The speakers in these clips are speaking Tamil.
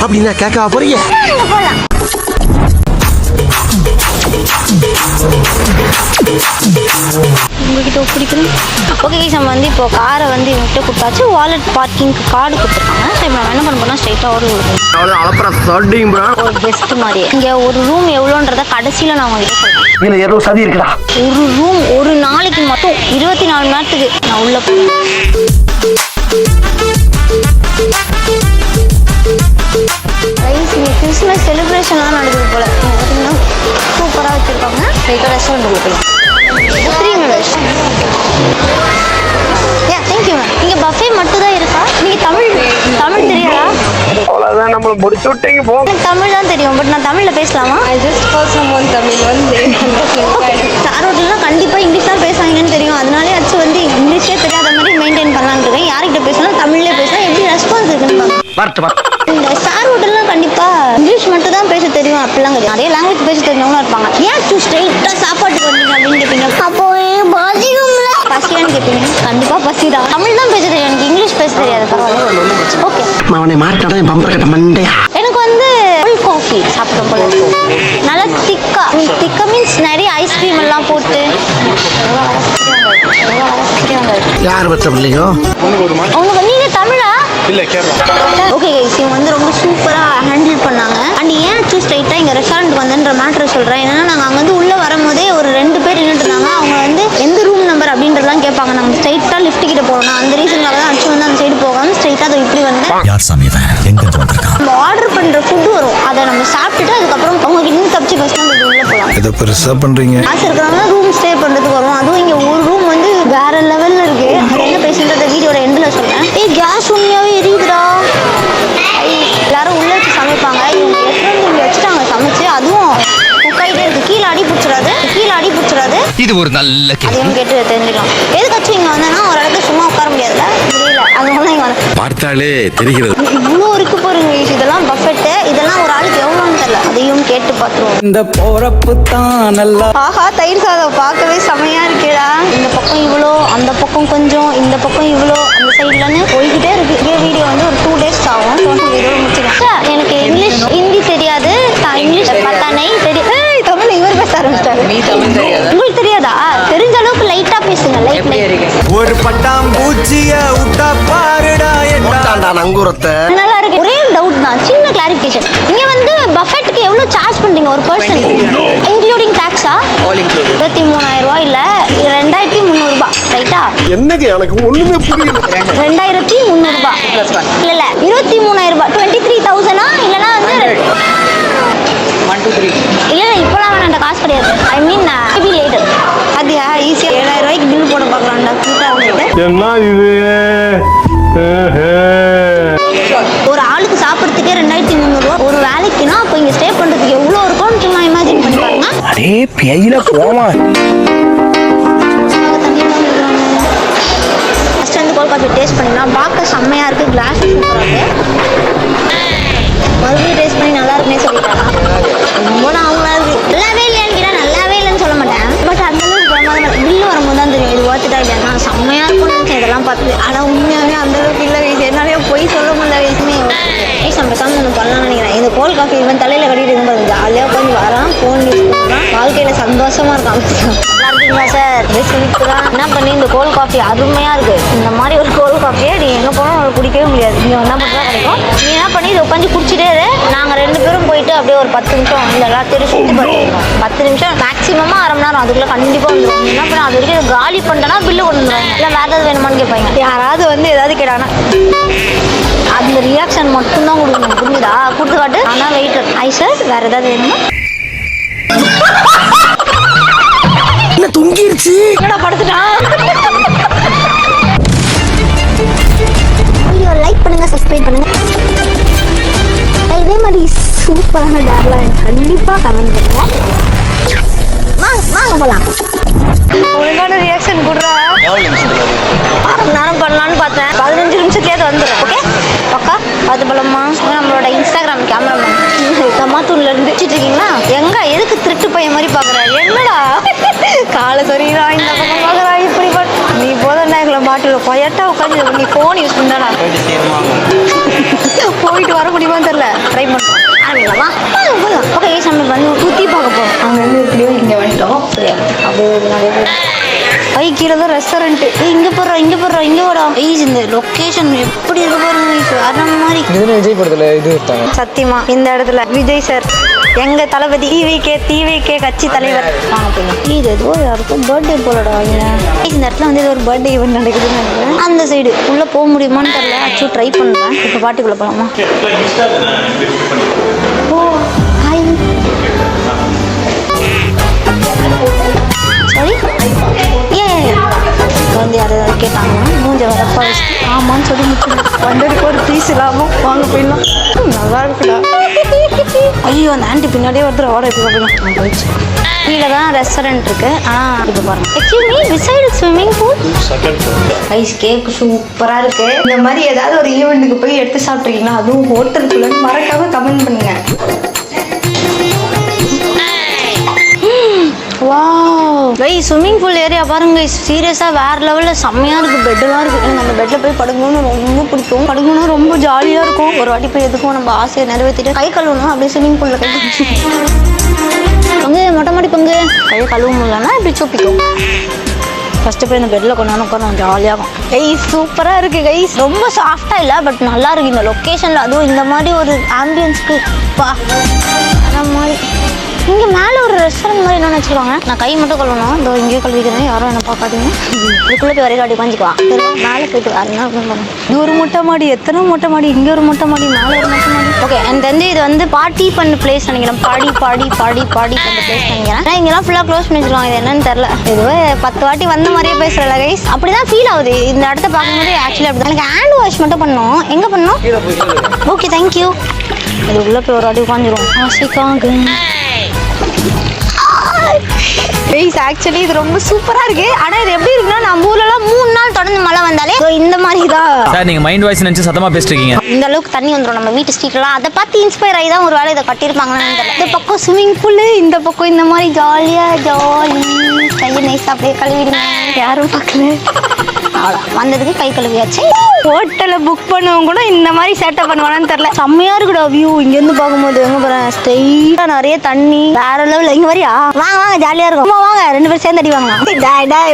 அப்படின்னா கேட்க போறீங்க. உங்ககிட்ட பிடிக்கணும். ஓகே கைஸ், நம்ம வந்து இப்போ காரை வந்து இவங்ககிட்ட கொடுத்தாச்சு. வாலெட் பார்க்கிங்க்கு கார்டு கொடுத்துருக்காங்க. ஸோ இப்போ நம்ம என்ன பண்ண போனால் ஸ்ட்ரைட்டாக ஒரு கெஸ்ட் மாதிரி இங்கே ஒரு ரூம் எவ்வளோன்றத கடைசியில் நான் உங்ககிட்ட சொல்கிறேன். சதி இருக்குடா. ஒரு ரூம் ஒரு நாளைக்கு மட்டும் 24 மணி நேரத்துக்கு நான் உள்ள போவேன். ரைஸ் இங்கே கிறிஸ்மஸ் செலிப்ரேஷன்லாம் நடக்குது போல். பார்த்தீங்கன்னா சூப்பராக வச்சுருக்காங்க. ஸ்ட்ரைட்டாக ரெஸ்டாரண்ட் போய் 3 மினிட்ஸ். Thank you ma'am. இங்கே பஃபே மட்டும் தான் இருக்கா? நீங்கள் தமிழ் தெரியாதா? அவ்வளோதான், நம்மளை முடிச்சு விட்டீங்க போ. எனக்கு தமிழ் தான் தெரியும், பட் நான் தமிழில் பேசலாமா? ஸ்டார் ஹோட்டல்லாம் கண்டிப்பாக இங்கிலீஷ் தான் பேசுவாங்கன்னு தெரியும். அதனாலே அச்சு வந்து இங்கிலீஷே தெரியாத மாதிரி மெயின்டைன் பண்ணலான்னு இருக்கேன். யார்கிட்ட பேசலாம் தமிழ்லேயே பேசலாம், எப்படி ரெஸ்பான்ஸ் இருக்குன்னு இந்த ஸ்டார் ஹோட்டல்லாம் கண்டிப்பாக இங்கிலீஷ் மட்டும் தான் பேச தெரியும் அப்படிலாம் கிடையாது. நிறைய லாங்குவேஜ் பேச தெரிஞ்சவங்களும் இருப்பாங்க. ஏன் ஸ்ட்ரெயிட்டாக சாப்பாட்டுக்கு வந்தீங்க அப்படின்னு கேட்பீங்க. அப்போ பசியான்னு கேட்பீங்க. கண்டிப்பாக பசி தான். தமிழ் தான் பேச தெரியும், எனக்கு இங்கிலீஷ் பேச தெரியாது. பரவாயில்ல, ஓகே. அவனை மாட்டாடா என் பம்பர் கட்ட மண்டையா. எனக்கு வந்து காஃபி சாப்பிட போல நல்லா திக்கா மீன்ஸ் நிறைய ஐஸ்கிரீம் எல்லாம் போட்டு. யார் பற்ற பிள்ளையோ அவங்க நீங்க தமிழா? ஓகே கைஸ், இவங்க வந்து ரொம்ப சூப்பராக ஹேண்டில் பண்ணாங்க. அண்ட் ஏன் ஸ்ட்ரைட்டாக இங்கே ரெஸ்டாரண்ட் வந்தேன்ற மேட்ரு சொல்கிறேன். ஏன்னா நாங்கள் அங்கே வந்து உள்ளே வரும்போதே ஒரு 2 பேர் நின்றுட்டு இருந்தாங்க. அவங்க வந்து எந்த ரூம் நம்பர் அப்படின்றதெல்லாம் கேட்பாங்க. நாங்கள் ஸ்ட்ரைட்டாக லிஃப்ட் கிட்ட போகணும். அந்த ரீசனுக்காக தான் அச்சு வந்து அந்த சைடு போகாமல் ஸ்ட்ரைட்டாக அதை இப்படி வந்தேன். நம்ம ஆர்டர் பண்ணுற ஃபுட்டு வரும், அதை நம்ம சாப்பிட்டுட்டு அதுக்கப்புறம் அவங்க கிட்ட தப்பிச்சு பஸ் தான் உள்ளே போகலாம். இதை பெருசாக பண்ணுறீங்க. காசு இருக்கிறவங்க ரூம் ஸ்டே பண்ணுறதுக்கு வரும். அதுவும் இங்கே ஒரு ரூம் வந்து வேற லெவலில் இருக்குது. அது என்ன பேசுன்றத வீடியோட எண்டில் சொல்கிறேன். கேஸ் உண்மையாகவே எரியுதுடா. எல்லாரும் உள்ள வச்சு சமைப்பாங்க. இவங்க இங்கே வச்சுட்டாங்க சமைச்சு. அதுவும் குக்காயிட்டே இருக்கு. கீழே அடி பிடிச்சிடாது. இது ஒரு நல்ல அதையும் கேட்டு தெரிஞ்சுக்கலாம். எதுக்காச்சும் இங்கே வந்தேன்னா ஒரு இடத்துல சும்மா உட்கார முடியாதுல்ல, முடியல. அதனால இங்கே வந்து பார்த்தாலே தெரிகிறது. இவ்வளோ இருக்கு பாருங்க. இதெல்லாம் பஃபெட்டு. இதெல்லாம் ஒரு ஆளுக்கு எவ்வளோன்னு தெரியல. அதையும் கேட்டு பார்த்துருவோம். இந்த போறப்பு தான் நல்லா. ஆஹா, தயிர் சாதம் பார்க்கவே செமையா இருக்கேடா. இந்த பக்கம் இவ்வளோ, அந்த பக்கம் கொஞ்சம், இந்த பக்கம் இவ்வளோ, அந்த சைட்லன்னு போய்கிட்டே இருக்கு. இதே வீடியோ வந்து ஒரு 2 days ஆகும். இதோட முடிச்சுக்கலாம். எனக்கு இங்கிலீஷ் ஹிந்தி தெரியாது. இங்கிலீஷ் பத்தானை தெரியும். தமிழ் இவர் பேச ஆரம்பிச்சிட்டாரு. உங்களுக்கு தெரியாதா? தெரிஞ்ச அளவுக்கு லைட்டா பேசுங்க. ஒரு பட்டாம்பூச்சிய விட்டா பாருடா நங்கூரத்தை. நல்லா இருக்கு. ஒரே டவுட் தான், சின்ன கிளாரிஃபிகேஷன். இங்க வந்து பஃபெட்டுக்கு எவ்வளவு சார்ஜ் பண்றீங்க ஒரு பர்சன் இன்க்ளூடிங் டாக்ஸா? 23,000 ரூபாய் இல்ல 2,300 ரூபாய், ரைட்டா? என்னங்க எனக்கு ஒண்ணுமே புரியல. 2,300 ரூபாய் இல்ல 23,000 ரூபாய். 23,000 இல்லனா வந்து 1 2 3 இல்ல இப்போலாம் வேணாம், அந்த காசு கிடையாது. ஐ மீன் மேபி லேட்டர். அது ஈஸியா 7,000 ரூபாய்க்கு பில் போட பார்க்கலாம்டா. கூட்டா வந்துட்டு என்ன இது? ஒரு ஆளுக்கு சாப்பிட்றதுக்கே 2,300 ரூபாய். ஒரு வேலைக்குன்னா அப்போ இங்க ஸ்டே பண்றதுக்கு எவ்வளவு இருக்கும்னு சும்மா இமேஜின் பண்ணி பாருங்க. அடே பேயில போமா. ஃபர்ஸ்ட் வந்து கோல்ட் காஃபி டேஸ்ட் பண்ணிடலாம். பார்க்க செம்மையா இருக்கு. கிளாஸ் சூப்பரா இருக்கு. மறுபடியும் டேஸ்ட் பண்ணி நல்லா இருக்குன்னே சொல்லிட்டாங்க. ரொம்ப நார்மலா இருக்கு. நல்லாவே இல்லையான்னு கேட்டா நல்லாவே இல்லைன்னு சொல்ல மாட்டேன். பட் அந்த அளவுக்கு பிரமாதம். பில்லு வரும்போது தான் தெரியும் இது ஓத்துட்டா இல்லையா. செம்மையா இருக்கும்னு நினைச்சேன் இதெல்லாம் பார்த்து. ஆனால் உண்மையாகவே அந்த அளவுக்கு இல்லை வயசு. என்னாலே போய் சொல்ல முடியல வயசுமே. நம்ம சாமி ஒன்று பண்ணலாம்னு நினைக்கிறேன். இந்த கோல்ட் காஃபி இவன் தலையில கட்டிட்டு இருக்கும் ஜாலியாக உட்காந்து வரான், ஃபோன் யூஸ் பண்ணுறான், வாழ்க்கையில சந்தோஷமா இருக்கான். நல்லா இருக்கீங்களா சார்? பேசிக்கலாம். என்ன பண்ணி இந்த கோல்ட் காஃபி அருமையா இருக்கு. இந்த மாதிரி ஒரு கோல்ட் காஃபியை நீ எங்க போனாலும் உங்களுக்கு குடிக்கவே முடியாது. நீங்க என்ன பண்ணுறா கிடைக்கும். நீ என்ன பண்ணி இதை உட்காந்து குடிச்சிட்டே இரு. நாங்கள் 2 பேரும் போயிட்டு அப்படியே ஒரு 10 நிமிஷம் இந்த எல்லாத்தையும் சுற்றி பார்த்துருக்கோம். 10 நிமிஷம் மேக்ஸிமமாக அரை மணி நேரம். அதுக்குள்ள கண்டிப்பாக வந்துடும். என்ன பண்ண அது வரைக்கும் இதை காலி பண்ணிட்டேன்னா பில்லு கொண்டு வந்துடுவாங்க. இல்லை வேறு ஏதாவது வேணுமான்னு கேட்பாங்க. யாராவது வந்து ஏதாவது கேட்டாங்கன்னா அந்த ரியாக்ஷன் மட்டும்தான் கொடுக்கணும். புரியுதா? கொடுத்து காட்டு. ஆனால் வெயிட்டர் ஐ சார் வேறு ஏதாவது வேணுமா? என்ன தொங்கிருச்சு? என்னடா படுத்துட்டான்? வீடியோ லைக் பண்ணுங்க, சப்ஸ்கிரைப் பண்ணுங்க. இதே மாதிரி சூப்பரான டேர்லாம் கண்டிப்பாக கமெண்ட் பண்ணுங்க. வாங்க போகலாம். ஒழுங்கான ரியாக்ஷன் கொடுறா. 1/2 மணி நேரம் பண்ணலான்னு பார்த்தேன். 15 நிமிஷத்துலேயே வந்துடும். ஓகே பக்கா. அது போலம்மா நம்மளோட இன்ஸ்டாகிராம் கேமராமேன் கம்மாத்தூர்ல இருந்து வச்சுட்டு இருக்கீங்களா? எங்க எதுக்கு திருட்டு பையன் மாதிரி பார்க்குறேன்? என்னடா காலை சொறீங்களா? இந்த பக்கம் பார்க்குறா. இப்படி நீ போதும் எங்களை பாட்டில் விளையாட்டா உட்காந்து நீ ஃபோன் யூஸ் பண்ணா போயிட்டு வர முடியுமான்னு தெரியல. ட்ரை பண்ணுறோம். ஆரம்பிக்கலாமா? ஓகே, நம்ம வந்து சுற்றி பார்க்க போகிறோம். அங்கே வந்து எப்படியோ இங்கே வந்துட்டோம். அப்படியே நிறைய பேர் கீழே தான் ரெஸ்டாரண்ட். இங்கே போடுறோம் இங்கே போடுறோம். இந்த லொக்கேஷன் எப்படி இருக்கு பாருங்க. வேற மாதிரி விஜய் படத்துல இது சத்தியமா இந்த இடத்துல விஜய் சார் எங்க தளபதி டிவிகே கட்சி தலைவர். இது ஏதோ யாருக்கும் பர்த்டே போலடா. இந்த இடத்துல வந்து ஏதோ ஒரு பர்த்டே ஈவெண்ட் நடக்குதுன்னு நினைக்கிறேன். அந்த சைடு உள்ள போக முடியுமான்னு தெரியல. ஆக்சுவலி ட்ரை பண்ணுறேன். இப்போ பாட்டிக்குள்ள போகலாமா? ஓ ஹாய். சாரி வந்து யாராவது கேட்டாங்க மூஞ்ச வரப்பா வச்சு ஆமான்னு சொல்லி முடிச்சுடும். வந்ததுக்கு ஒரு பீஸ் இல்லாமல் வாங்க போயிடலாம். நல்லா இருக்குடா. ஐயோ அந்த ஆண்டி பின்னாடியே ஒருத்தர் ஆர்டர் இப்போ போயிடலாம். போயிடுச்சு. கீழே தான் ரெஸ்டாரண்ட் இருக்கு. ஆனால் இப்போ பாருங்க excuse me beside swimming pool ice cake சூப்பராக இருக்கு. இந்த மாதிரி ஏதாவது ஒரு ஈவெண்ட்டுக்கு போய் எடுத்து சாப்பிட்ருக்கீங்களா? அதுவும் ஹோட்டலுக்குள்ளன்னு மறக்காம கமெண்ட் பண்ணுங்க. Wow guys swimming pool area பாருங்க கைஸ். சீரியஸாக வேறு லெவலில் செம்மையாக இருக்குது. பெட்டெல்லாம் இருக்குது. எனக்கு அந்த பெட்டில் போய் படுக்கணும்னு ரொம்ப பிடிக்கும். படுக்கணும்னா ரொம்ப ஜாலியாக இருக்கும். ஒரு வாட்டி போய் எதுக்கும் நம்ம ஆசையை நிறைவேற்றிட்டு கை கழுவணும். அப்படியே ஸ்விம்மிங் பூலில் கை பங்கு மொட்டை மாடி பங்கு கை கழுவ முடியலன்னா இப்படி சூப்பிக்கும். ஃபஸ்ட்டு போய் இந்த பெட்டில் கொண்டாந்து உட்காந்து ஜாலியாகும். கைஸ் சூப்பராக இருக்குது கைஸ். ரொம்ப சாஃப்டாக இல்லை பட் நல்லா இருக்குது இந்த லொக்கேஷனில். அதுவும் இந்த மாதிரி ஒரு ஆம்பியன்ஸ்க்கு பா அந்த மாதிரி. இங்கே மேலே ஒரு ரெஸ்டாரண்ட் மாதிரி என்ன வச்சுருக்காங்க. நான் கை மட்டும் கழுவணும். இதோ இங்கேயே கழுவிக்கிறேன். யாரும் என்ன பார்க்காதீங்க. இதுக்குள்ளே போய் வரைக்கும் அப்படி உட்காந்துக்குவான். மேலே போயிட்டு வேறு என்ன பண்ணுவோம். இது ஒரு மொட்டை மாடி. எத்தனை மொட்டை மாடி? இங்கே ஒரு மொட்டை மாடி, மேலே ஒரு மொட்டை மாடி. ஓகே எனக்கு வந்து இது வந்து பார்ட்டி பண்ண பிளேஸ் நினைக்கிறேன். பாடி பண்ண பிளேஸ் நினைக்கிறேன். ஆனால் இங்கெல்லாம் ஃபுல்லாக க்ளோஸ் பண்ணி வச்சுருவாங்க. இது என்னன்னு தெரில. இதுவே 10 வாட்டி வந்த மாதிரியே பேசுகிறல கைஸ். அப்படி தான் ஃபீல் ஆகுது இந்த இடத்த பார்க்கும்போது. ஆக்சுவலி அப்படி தான். எனக்கு ஹேண்ட் வாஷ் மட்டும் பண்ணோம். எங்கே பண்ணோம்? Okay thank you. இது உள்ளே போய் ஒரு வாட்டி உட்காந்துருவோம். ஆசைக்காக ஆக்சுவலி இது ரொம்ப சூப்பரா இருக்கு. ஆனா இது எப்படி இருக்குன்னா நம்ம ஊர்லலாம் 3 நாள் தொடர்ந்து மழை வந்தாலே இந்த மாதிரி தான். சார் நீங்க மைண்ட் வாய்ஸ் நினைச்சு சத்தமா பேசிட்டு இருக்கீங்க. இந்த அளவுக்கு தண்ணி வந்துடும் நம்ம வீட்டு ஸ்ட்ரீட்லாம். அதை பார்த்து இன்ஸ்பயர் ஆகி தான் ஒரு வேலை இதை கட்டியிருப்பாங்கன்னு தெரியல. இந்த பக்கம் ஸ்விம்மிங் பூல், இந்த பக்கம் இந்த மாதிரி ஜாலி கையை நைஸா அப்படியே கழுவிடுங்க. யாரும் பார்க்கல. வந்ததுக்கு கை கழுவியாச்சு. ஹோட்டலை புக் பண்ணவங்க கூட இந்த மாதிரி சேட்டப் பண்ணுவானு தெரியல. செம்மையா இருக்குடா வியூ. இங்கேருந்து பார்க்கும்போது எங்க போறேன் ஸ்ட்ரெயிட்டா நிறைய தண்ணி வேற லெவலில். இங்க வரியா? வாங்க ஜாலியா இருக்கும். வாங்க 2 பேரும் சேர்ந்து அடி வாங்கலாம்.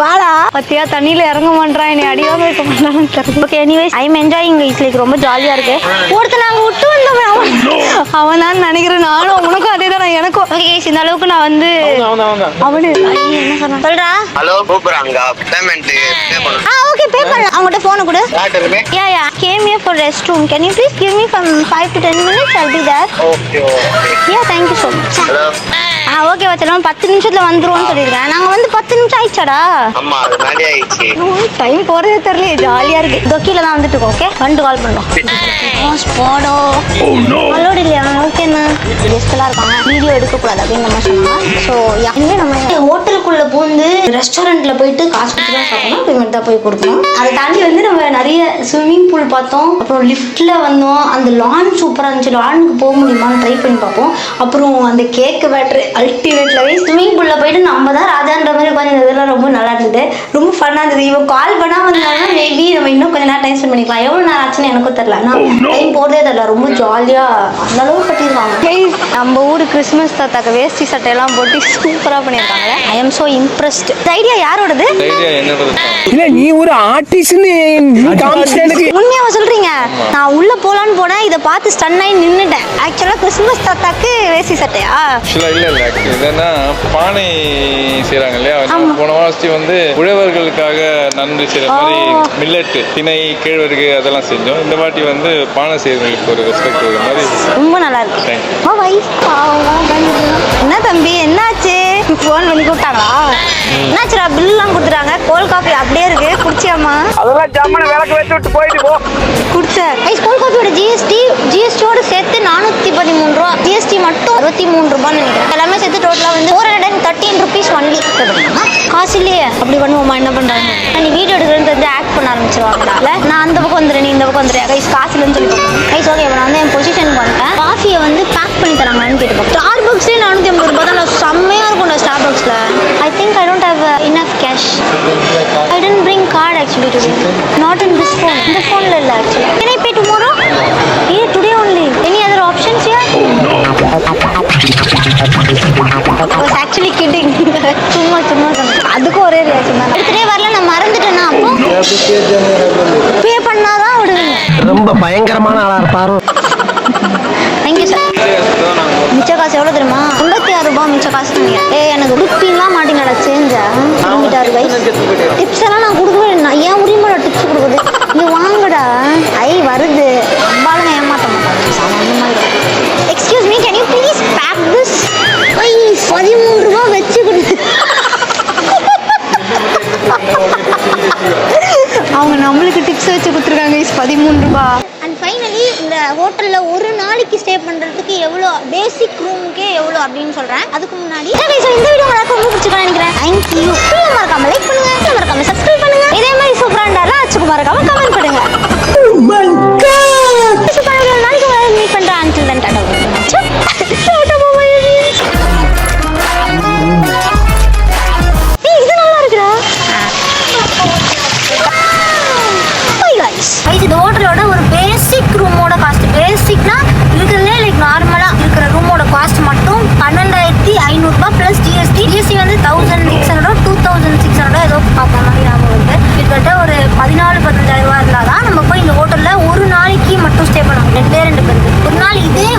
வாடா பத்தியா தண்ணியில இறங்க மாட்டான். என்னை அடிவாங்க இருக்க மாட்டான்னு தெரியல. Okay anyways I am enjoying. It's ரொம்ப ஜாலியா இருக்கு. ஒருத்தர் நாங்க விட்டு வந்தோம். அவன் தான் நினைக்கிறேன். நானும் உனக்கும் அதே தான் எனக்கும். ஓகே இந்த அளவுக்கு நான் வந்து அவனு என்ன சொன்ன சொல்றா. ஹலோ கூப்பிடுறாங்க பேமெண்ட் ஓகே பே பண்ணலாம். அவங்ககிட்ட போன் கொடு. Yeah, came here for restroom. Can you please give me from 5 to 10 minutes? I'll be there. Okay. Yeah, thank you so much. Hello. Okay வச்சலாம். 10 நிமிஷத்துல வந்துருவோம்னு சொல்லிருக்கேன். நாங்க வந்து 10 நிமிஷம் ஆயிடுச்சாடா? ஆமா அது நாளே ஆயிடுச்சு. டைம் போறதே தெரியல. ஜாலியா இருக்கு. இதோ கீழே தான் வந்துட்டு இருக்கோம். ஓகே வந்து கால் பண்ணுவோம். ஸ்பாடோ அலோட் இல்லையா? ஓகேண்ணா கெஸ்ட்லாம் இருக்காங்க. வீடியோ எடுக்கக்கூடாது அப்படின்னு நம்ம சொன்னாங்க. ஸோ இனிமே நம்ம ஹோட்டலுக்குள்ள பூந்து ரெஸ்டாரண்ட்ல போயிட்டு காசு கொடுத்து தான் சாப்பிடணும். பேமெண்ட் தான் போய் கொடுக்கணும். அதை தாண்டி வந்து நம்ம நிறைய ஸ்விம்மிங் பூல் பார்த்தோம். அப்புறம் லிஃப்ட்ல வந்தோம். அந்த லான் சூப்பராக இருந்துச்சு. லானுக்கு போக முடியுமான்னு ட்ரை பண்ணி பார்ப்போம். அப்புறம் அந்த கேக்கு பேட்டரி அல்டிமேட்லவே ஸ்விம்மிங் பூல்ல போயிட்டு நம்ம தான் ராஜான்ற மாதிரி உட்காந்து இதெல்லாம் ரொம்ப நல்லா இருந்தது. ரொம்ப ஃபன்னாக இருந்தது. இவன் கால் பண்ணால் வந்தாங்கன்னா மேபி நம்ம இன்னும் கொஞ்சம் நேரம் டைம் ஸ்பெண்ட் பண்ணிக்கலாம். எவ்வளோ நேரம் ஆச்சுன்னு எனக்கும் தெரியல. ஆனால் டைம் போகிறதே தெரியல. ரொம்ப ஜாலியாக அந்த அளவுக்கு கட்டியிருக்காங்க. நம்ம ஊர் கிறிஸ்மஸ் தாத்தாக்க வேஷ்டி சட்டையெல்லாம் போட்டு சூப்பராக பண்ணியிருக்காங்க. I am so impressed. Idea யாரோடது? இல்ல நீ ஒரு ஆர்டிஸ்ட்னு உண்மையாவா சொல்றீங்க? நான் உள்ள போலான்னு போனேன். இதை பார்த்து ஸ்டன் ஆகி நின்னுட்டேன். ஆக்சுவலா கிறிஸ்மஸ் தாத்தாக்கு வேஷ்டி சட்டையா? இல்ல என்னன்னா பானை செய்யறாங்க இல்லையா? போன வருஷம் வந்து உழவர்களுக்காக நன்றி செய்யற மாதிரி மில்லட் திணை கேழ்வரகு அதெல்லாம் செஞ்சோம். இந்த வாட்டி வந்து பானை செய்யறவங்களுக்கு ஒரு ரெஸ்பெக்ட் கொடுக்குற மாதிரி ரொம்ப நல்லா இருக்கு. என்ன தம்பி என்னாச்சு? ஃபோன் பண்ணி கூப்பிட்டாங்களா? என்னாச்சுடா? பில்லாம் கொடுத்துட்டாங்க. கோல்ட் காஃபி அப்படியே இருக்கு. குடிச்சியாமா? அதெல்லாம் ஜாமான விளக்கு வச்சு விட்டு போயிட்டு போ. குடிச்ச கோல்ட் காஃபியோட ஜிஎஸ்டியோட சேர்த்து 413 ரூபா. ஜிஎஸ்டி மட்டும் 63 ரூபான்னு நினைக்கிறேன். எல்லாமே சேர்த்து டோட்டலாக வந்து 413 ருபீஸ் ஒன்லி. காசு இல்லையே அப்படி பண்ணுவோமா? என்ன பண்றாங்க? நீ வீடியோ எடுக்கிறேன்னு தெரிஞ்சு ஆக்ட் பண்ண ஆரம்பிச்சிருவாங்கல்ல. நான் அந்த பக்கம் வந்துடுறேன், நீ இந்த பக்கம் வந்துடுறியா? கைஸ் காசு இல்லைன்னு சொல்லி கைஸ் ஓகே நான் வந்து என் பொசிஷனுக்கு வந்துட்டேன். காஃபியை வந்து பேக் பண்ணி தராங்கன்னு கேட்டு ஸ்டார் பக்ஸ்லேயே 450 ரூபாய் தான். செம்மையாக இருக்கும் ஸ்டார் பக்ஸில். I think I don't have enough cash. I don't bring card actually. today. Not in this phone. இந்த phoneல இல்ல actually. Can I pay tomorrow? Yeah, today only. Any other options here? I was actually kidding. சும்மா சொன்னேன். அதுக்கு ஒரே ரியாக்ஷன் தான். அடுத்த டே வரல நான் மறந்துட்டேனா அப்போ? பே பண்ணாதான் விடுவீங்க. ரொம்ப பயங்கரமான ஆளா இருப்பாரு. Thank you sir. மிச்ச காசு எவ்வளோ தெரியுமா? 56 ரூபாய் மிச்ச காசு தாங்க. எனக்கு கொடுப்பீங்களா மாட்டீங்களா சேஞ்சா? 56 ரூபாய். டிப்ஸ் எல்லாம் நான் கொடுக்கவே இல்லை. ஏன் உரிமையோட டிப்ஸ் கொடுக்குது? நீ வாங்கடா. ஐ வருது. அம்பாலும் ஏமாற்ற மாட்டாங்க. சாமானியமாக. Excuse me, can you please pack this? 13 ரூபாய் வச்சு கொடு. அவங்க நம்மளுக்கு டிப்ஸ் வச்சு கொடுத்துருக்காங்க. 13 ரூபாய். அண்ட் ஃபைனலி இந்த ஹோட்டலில் ஒரு நாளைக்கு ஸ்டே பண்ணுறதுக்கு எவ்வளோ, பேசிக் ரூமுக்கே எவ்வளோ அப்படின்னு சொல்கிறேன். அதுக்கு முன்னாடி இந்த வீடியோ உங்களுக்கு ரொம்ப பிடிச்சிருக்கோன்னு நினைக்கிறேன். தேங்க்யூ. மறக்காம லைக் பண்ணுங்க, மறக்காம சப்ஸ்கிரைப் பண்ணுங்க. இதே மாதிரி சூப்பராண்டாலாம் அச்சுக்கு மறக்காம கமெண்ட் பண்ணுங்க. நாளைக்கு மீட் பண்ணுறேன். Until then Tata. இது நல்லா இருக்குடா. இந்த ஹோட்டலோட ஒரு பேசிக் ரூமோட காஸ்ட், பேசிக்னா இருக்கிறதுலே லைக் நார்மலாக இருக்கிற ரூமோட காஸ்ட் மட்டும் 12,500 ரூபாய் ப்ளஸ் ஜிஎஸ்டி. ஜிஎஸ்டி வந்து 1,600 2,600 ஏதோ பார்ப்போம் மாதிரி ஞாபகம் இருக்குது. கிட்டத்தட்ட ஒரு 14-15,000 ரூபா இருந்தால் தான் நம்ம போய் இந்த ஹோட்டலில் ஒரு நாளைக்கு மட்டும் ஸ்டே பண்ண முடியும். 2 பேருக்கு ஒரு நாள் இதே